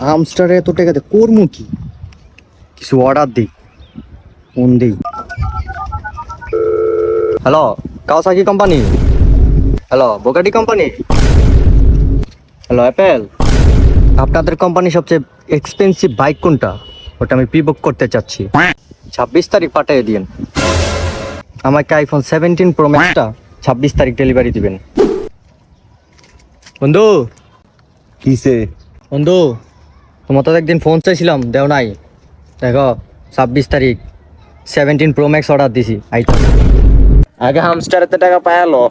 হামস্টারে এত টাকাতে করবো কি? কিছু অর্ডার দিই, ফোন দিই। Hello, Kawasaki company? Hello, Bugatti company? Hello, Apple? আপনাদের কোম্পানি সবচেয়ে এক্সপেন্সিভ বাইক কোনটা? ওটা আমি প্রি বুক করতে চাচ্ছি। 26 তারিখ পাঠিয়ে দিন। আমাকে আইফোন 17 প্রো ম্যাক্সটা 26 তারিখ ডেলিভারি দিবেন। বন্ধু, কিসে? বন্ধু, তোমার তো একদিন ফোন চাইছিলাম, দেও নাই। দেখো 26 তারিখ 17 প্রো ম্যাক্স অর্ডার দিছি, আইটা। আগে হামস্টারেতে টাকা পায়ালো।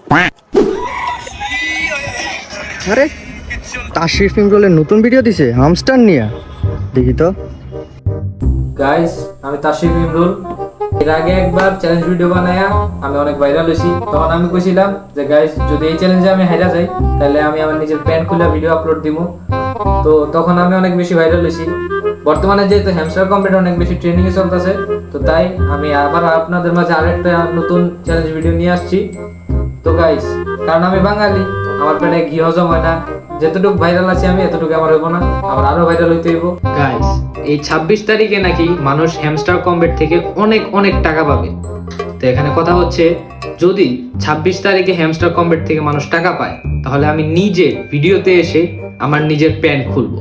আরে তাশরিফ ইমরুলের নতুন ভিডিও দিছে হামস্টার নিয়ে, দেখি তো। গাইস, আমি তাশরিফ ইমরুল। এর আগে একবার চ্যালেঞ্জ ভিডিও বানায়া আমি অনেক ভাইরাল হইছি। তখন আমি কইছিলাম যে গাইস, যদি এই চ্যালেঞ্জে আমি হাইরা যাই তাহলে আমি আমার নিজের প্যান্ট খুলে ভিডিও আপলোড দিব। তো তখন আমি অনেক বেশি ভাইরাল হইছি। বর্তমানে যেহেতু হ্যামস্টার কম্পিউটার অনেক বেশি ট্রেনিং এ চলতেছে, তো তাই আমি আবার আপনাদের মাঝে আরেকটা নতুন চ্যালেঞ্জ ভিডিও নিয়ে আসছি। তো গাইস, কারণ আমি বাঙালি, আমার পেটে ঘি হজম হয় না। যতটুকু ভাইরাল আছি আমি, এতটুকু আমার হইব না, আমার আরো ভাইরাল হইতে হইব। গাইস, এই 26 তারিখে নাকি মানুষ হ্যামস্টার কম্বেট থেকে অনেক অনেক টাকা পাবে। তো এখানে কথা হচ্ছে, যদি 26 তারিখে হ্যামস্টার কম্বেট থেকে মানুষ টাকা পায়, তাহলে আমি নিজে ভিডিওতে এসে আমার নিজের প্যান্ট খুলবো,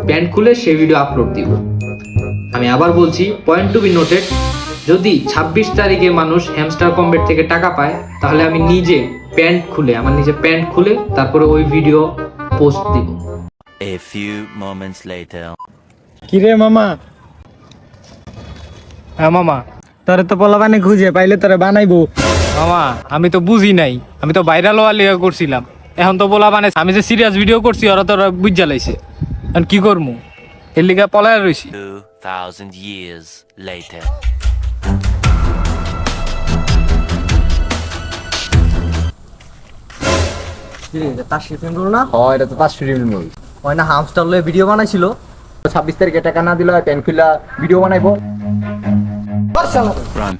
প্যান্ট খুলে সেই ভিডিও আপলোড দিব। আমি আবার বলছি, পয়েন্ট টু বি নোটেড, যদি 26 তারিখে মানুষ হ্যামস্টার কম্বেট থেকে টাকা পায়, তাহলে আমি নিজে প্যান্ট খুলে, আমার নিজে প্যান্ট খুলে তারপরে ওই ভিডিও পোস্ট দিব। A few moments later. কিরে মামা? হ্যাঁ মামা। তোরে তো পোলাপানে খুঁজে পাইলে তোরে বানাইবো। মামা, আমি তো বুঝি নাই, আমি তো ভাইরাল হওয়ার লিগা করছিলাম। এখন তো বলা মানে আমি যে সিরিয়াস ভিডিও করছি ওরা তো বুঝ জ্বালাইছে। এখন কি করবো, এর লিগা পলায় রইছি। 2000 years later. তাশরিফ ইমরুল না হয়, এটা তো তাশরিফ ইমরুল। হয় না, হামস্টার লয়ে ভিডিও বানাইছিল। 26 তারিখে টাকা না দিলে প্যান খুলা ভিডিও বানাইবো। Run.